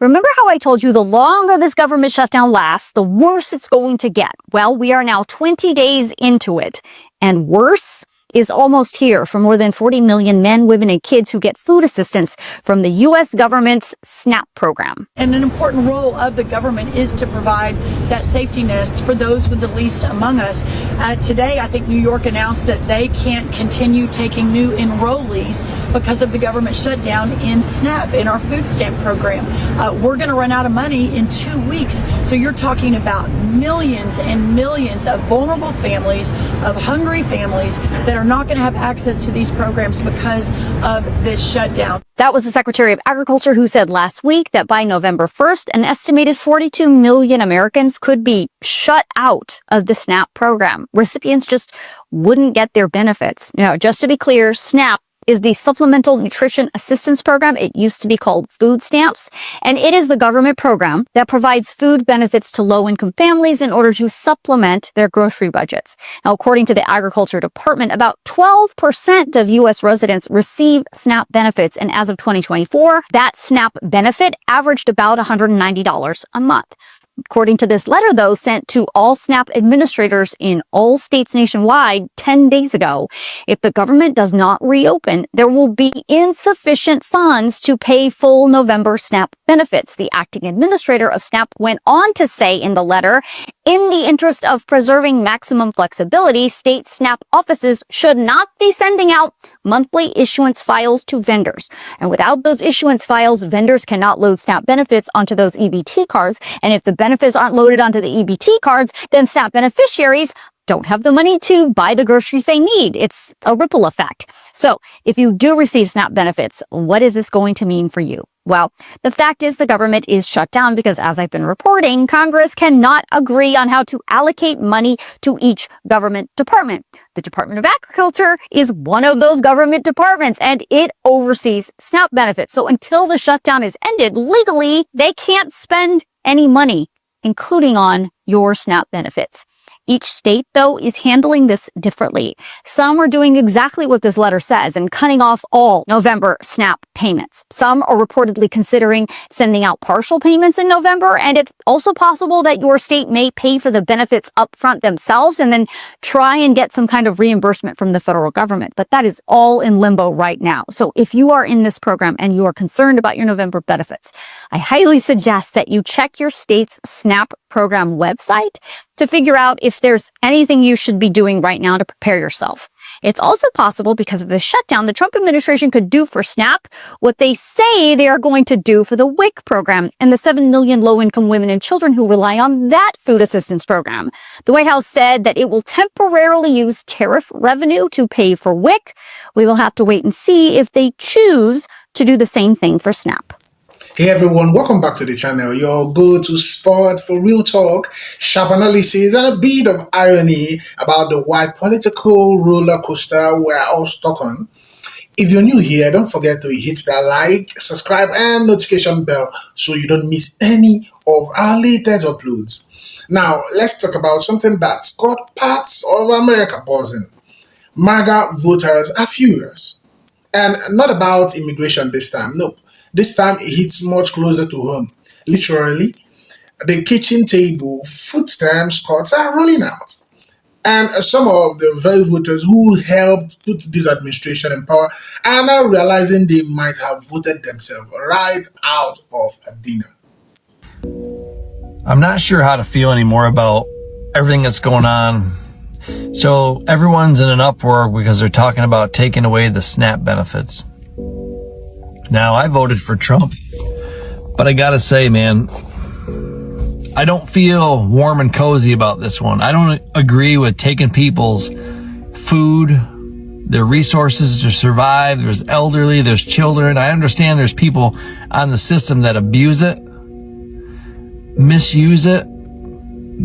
Remember how I told you the longer this government shutdown lasts, the worse it's going to get? Well, we are now 20 days into it, and worse is almost here for more than 40 million men, women, and kids who get food assistance from the U.S. government's SNAP program. And an important role of the government is to provide that safety nest for those with the least among us. Today, I think New York announced that they can't continue taking new enrollees because of the government shutdown in SNAP, in our food stamp program. We're going to run out of money in 2 weeks. So you're talking about millions and millions of vulnerable families, of hungry families that are not going to have access to these programs because of this shutdown. That was the Secretary of Agriculture who said last week that by November 1st, an estimated 42 million Americans could be shut out of the SNAP program. Recipients just wouldn't get their benefits. Now, just to be clear, SNAP is the Supplemental Nutrition Assistance Program. It used to be called food stamps, and it is the government program that provides food benefits to low-income families in order to supplement their grocery budgets. Now, according to the Agriculture Department, about 12% of U.S. residents receive SNAP benefits, and as of 2024, that SNAP benefit averaged about $190 a month. According to this letter, though, sent to all SNAP administrators in all states nationwide 10 days ago, if the government does not reopen, there will be insufficient funds to pay full November SNAP benefits. The acting administrator of SNAP went on to say in the letter, in the interest of preserving maximum flexibility, state SNAP offices should not be sending out monthly issuance files to vendors. And without those issuance files, vendors cannot load SNAP benefits onto those EBT cards. And if the benefits aren't loaded onto the EBT cards, then SNAP beneficiaries don't have the money to buy the groceries they need. It's a ripple effect. So if you do receive SNAP benefits, what is this going to mean for you? Well, the fact is the government is shut down because, as I've been reporting, Congress cannot agree on how to allocate money to each government department. The Department of Agriculture is one of those government departments, and it oversees SNAP benefits. So until the shutdown is ended, legally, they can't spend any money, including on your SNAP benefits. Each state, though, is handling this differently. Some are doing exactly what this letter says and cutting off all November SNAP payments. Some are reportedly considering sending out partial payments in November, and it's also possible that your state may pay for the benefits up front themselves and then try and get some kind of reimbursement from the federal government. But that is all in limbo right now. So if you are in this program and you are concerned about your November benefits, I highly suggest that you check your state's SNAP program website to figure out if there's anything you should be doing right now to prepare yourself. It's also possible, because of the shutdown, the Trump administration could do for SNAP what they say they are going to do for the WIC program and the 7 million low-income women and children who rely on that food assistance program. The White House said that it will temporarily use tariff revenue to pay for WIC. We will have to wait and see if they choose to do the same thing for SNAP. Hey everyone, welcome back to the channel. Your go-to spot for real talk, sharp analysis, and a bit of irony about the wide political roller coaster we're all stuck on. If you're new here, don't forget to hit that like, subscribe, and notification bell so you don't miss any of our latest uploads. Now, let's talk about something that's got parts of America buzzing. MAGA voters are furious. And not about immigration this time, nope. This time it hits much closer to home. Literally, the kitchen table food stamps cuts are rolling out. And some of the very voters who helped put this administration in power are now realizing they might have voted themselves right out of a dinner. I'm not sure how to feel anymore about everything that's going on. So everyone's in an uproar because they're talking about taking away the SNAP benefits. Now, I voted for Trump, but I gotta say, man, I don't feel warm and cozy about this one. I don't agree with taking people's food, their resources to survive. There's elderly, there's children. I understand there's people on the system that abuse it, misuse it,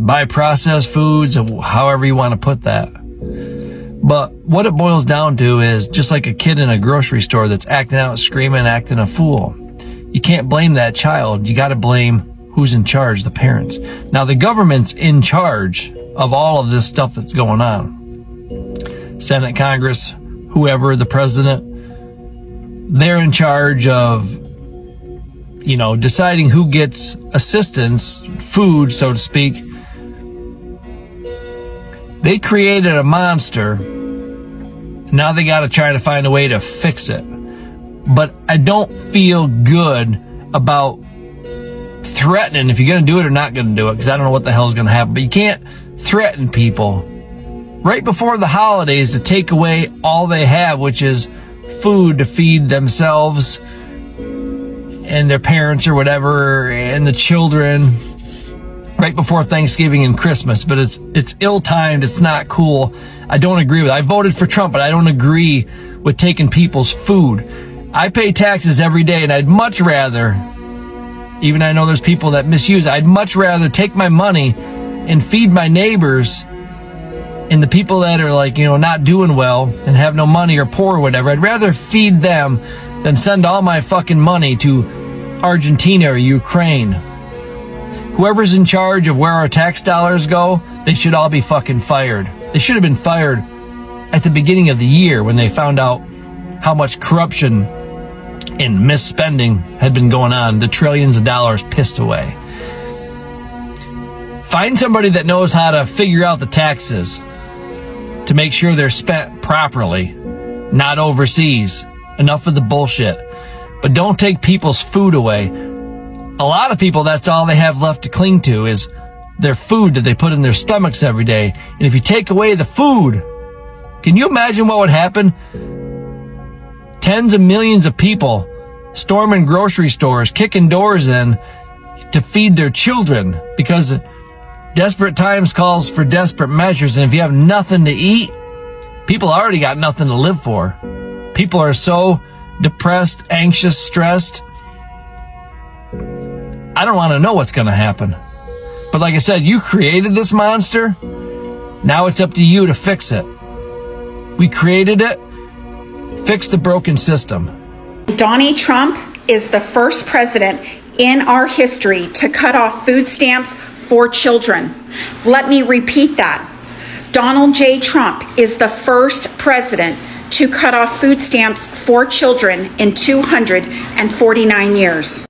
buy processed foods, however you want to put that. But what it boils down to is just like a kid in a grocery store that's acting out, screaming, acting a fool. You can't blame that child. You got to blame who's in charge, the parents. Now, the government's in charge of all of this stuff that's going on. Senate, Congress, whoever, the president, they're in charge of deciding who gets assistance, food, so to speak. They created a monster. Now they got to try to find a way to fix it. But I don't feel good about threatening if you're going to do it or not going to do it, because I don't know what the hell is going to happen. But you can't threaten people right before the holidays to take away all they have, which is food to feed themselves and their parents or whatever, and the children, right before Thanksgiving and Christmas. But it's ill-timed. It's not cool. I don't agree with it. I voted for Trump, but I don't agree with taking people's food. I pay taxes every day, and I'd much rather, even I know there's people that misuse it, I'd much rather take my money and feed my neighbors and the people that are not doing well and have no money or poor or whatever. I'd rather feed them than send all my fucking money to Argentina or Ukraine. Whoever's in charge of where our tax dollars go, they should all be fucking fired. They should have been fired at the beginning of the year when they found out how much corruption and misspending had been going on. The trillions of dollars pissed away. Find somebody that knows how to figure out the taxes to make sure they're spent properly, not overseas. Enough of the bullshit. But don't take people's food away. A lot of people, that's all they have left to cling to is their food that they put in their stomachs every day. And if you take away the food, can you imagine what would happen? Tens of millions of people storming grocery stores, kicking doors in to feed their children, because desperate times calls for desperate measures. And if you have nothing to eat, people already got nothing to live for. People are so depressed, anxious, stressed. I don't want to know what's going to happen. But like I said, you created this monster. Now it's up to you to fix it. We created it. Fix the broken system. Donnie Trump is the first president in our history to cut off food stamps for children. Let me repeat that. Donald J. Trump is the first president to cut off food stamps for children in 249 years.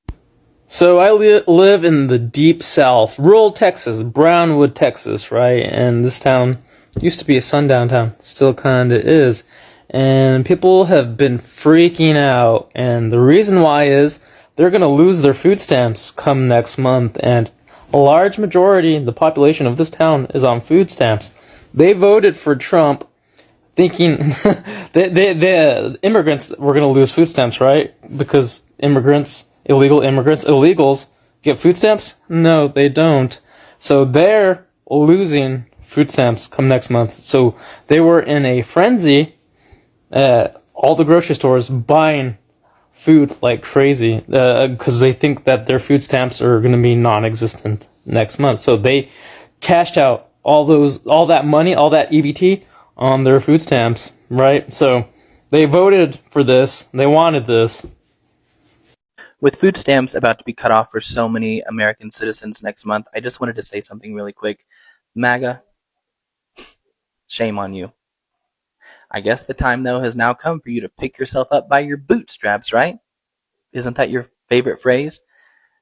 So I live in the deep south, rural Texas, Brownwood, Texas, right? And this town used to be a sundown town, still kind of is. And people have been freaking out. And the reason why is they're going to lose their food stamps come next month. And a large majority, the population of this town, is on food stamps. They voted for Trump thinking the immigrants were going to lose food stamps, right? Because illegals get food stamps? No, they don't. So they're losing food stamps come next month. So they were in a frenzy at all the grocery stores buying food like crazy because they think that their food stamps are going to be non-existent next month. So they cashed out all that money, all that EBT on their food stamps, right? So they voted for this. They wanted this. With food stamps about to be cut off for so many American citizens next month, I just wanted to say something really quick. MAGA, shame on you. I guess the time, though, has now come for you to pick yourself up by your bootstraps, right? Isn't that your favorite phrase?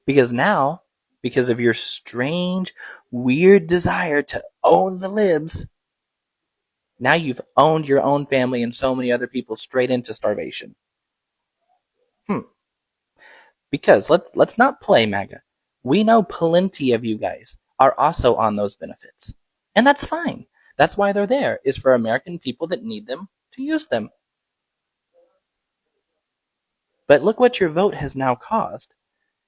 Because now, because of your strange, weird desire to own the libs, now you've owned your own family and so many other people straight into starvation. Because let's not play MAGA. We know plenty of you guys are also on those benefits. And that's fine. That's why they're there, is for American people that need them to use them. But look what your vote has now caused.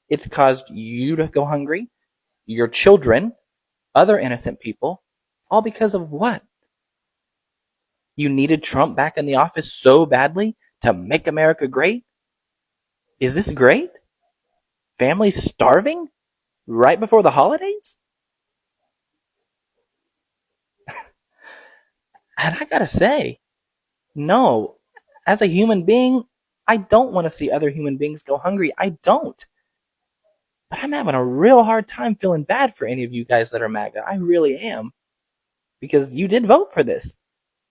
It's caused you to go hungry, your children, other innocent people, all because of what? You needed Trump back in the office so badly to make America great? Is this great? Families starving right before the holidays? And I gotta say, no, as a human being, I don't want to see other human beings go hungry. I don't. But I'm having a real hard time feeling bad for any of you guys that are MAGA. I really am. Because you did vote for this.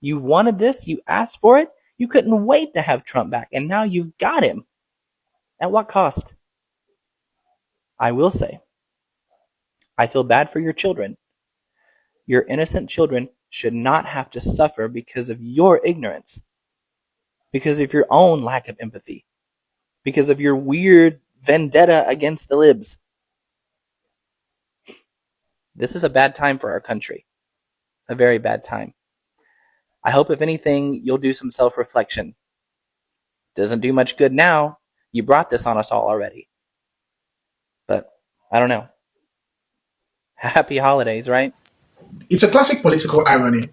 You wanted this. You asked for it. You couldn't wait to have Trump back. And now you've got him. At what cost? I will say, I feel bad for your children. Your innocent children should not have to suffer because of your ignorance, because of your own lack of empathy, because of your weird vendetta against the libs. This is a bad time for our country. A very bad time. I hope, if anything, you'll do some self-reflection. Doesn't do much good now. You brought this on us all already. But, I don't know. Happy holidays, right? It's a classic political irony.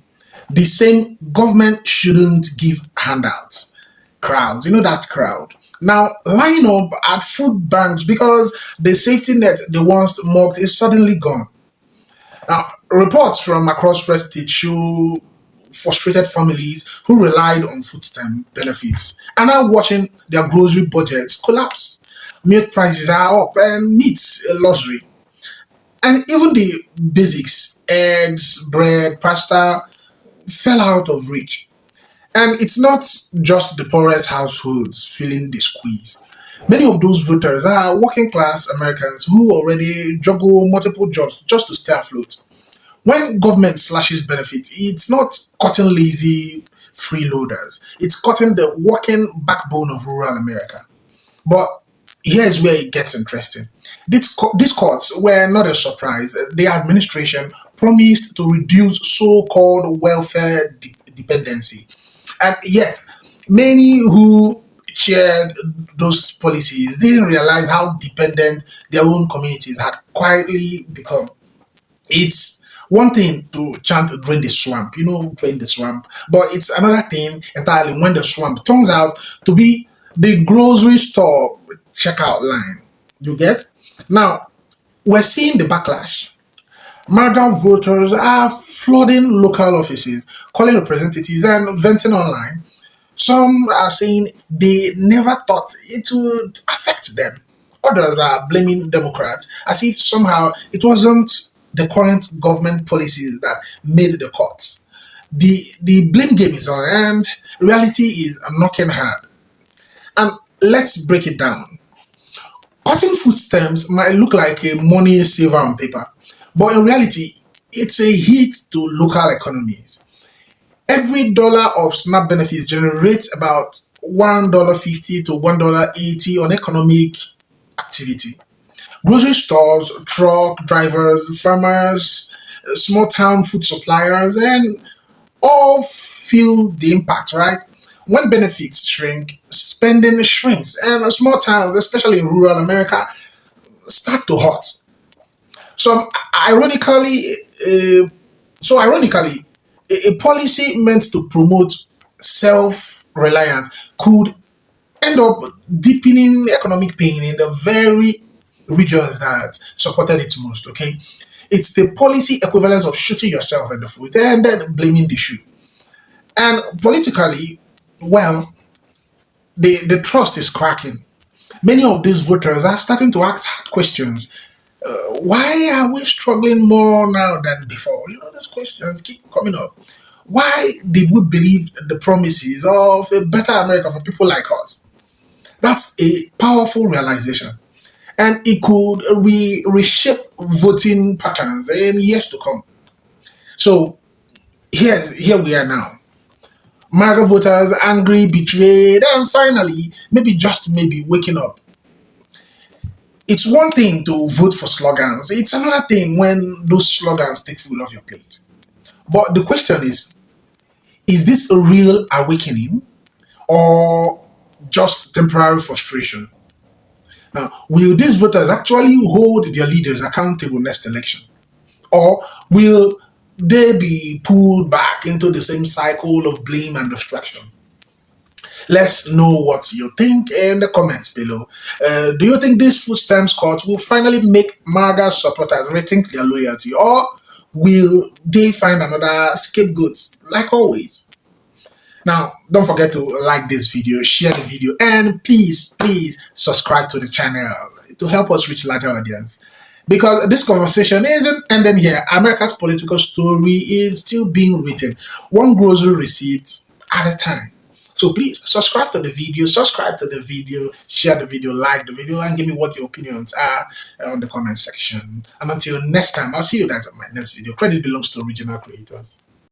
The same government shouldn't give handouts. Crowds, you know that crowd. Now line up at food banks because the safety net they once mocked is suddenly gone. Now, reports from across West State show frustrated families who relied on food stamp benefits are now watching their grocery budgets collapse. Milk prices are up and meat's a luxury. And even the basics, eggs, bread, pasta, fell out of reach. And it's not just the poorest households feeling the squeeze. Many of those voters are working class Americans who already juggle multiple jobs just to stay afloat. When government slashes benefits, it's not cutting lazy freeloaders, it's cutting the working backbone of rural America. But here's where it gets interesting. These cuts were not a surprise. The administration promised to reduce so called welfare dependency. And yet, many who shared those policies didn't realize how dependent their own communities had quietly become. It's one thing to chant drain the swamp, drain the swamp, but it's another thing entirely when the swamp turns out to be the grocery store checkout line. You get? Now, we're seeing the backlash. MAGA voters are flooding local offices, calling representatives and venting online. Some are saying they never thought it would affect them. Others are blaming Democrats as if somehow it wasn't the current government policies that made the cuts. The blame game is on, and reality is knocking hard. And let's break it down. Cutting food stamps might look like a money saver on paper, but in reality, it's a hit to local economies. Every dollar of SNAP benefits generates about $1.50 to $1.80 on economic activity. Grocery stores, truck drivers, farmers, small town food suppliers, and all feel the impact, right? When benefits shrink, spending shrinks, and small towns, especially in rural America, start to hurt. So ironically, uh, ironically, a policy meant to promote self-reliance could end up deepening economic pain in the very regions that supported it most. Okay, it's the policy equivalence of shooting yourself in the foot and then blaming the shoe. And politically, well, the trust is cracking. Many of these voters are starting to ask hard questions. Why are we struggling more now than before? Those questions keep coming up. Why did we believe the promises of a better America for people like us? That's a powerful realization. And it could reshape voting patterns in years to come. So here we are now. MAGA voters angry, betrayed, and finally, maybe just maybe waking up. It's one thing to vote for slogans. It's another thing when those slogans take food off your plate. But the question is this a real awakening or just temporary frustration? Now, will these voters actually hold their leaders accountable next election? Or will they be pulled back into the same cycle of blame and distraction? Let's know what you think in the comments below. Do you think this food stamps cut will finally make MAGA supporters rethink their loyalty, or will they find another scapegoat like always? Now, don't forget to like this video, share the video, and please subscribe to the channel to help us reach larger audience. Because this conversation isn't ending here. America's political story is still being written, one grocery receipt at a time. So please subscribe to the video, share the video, like the video, and give me what your opinions are on the comment section. And until next time, I'll see you guys on my next video. Credit belongs to original creators.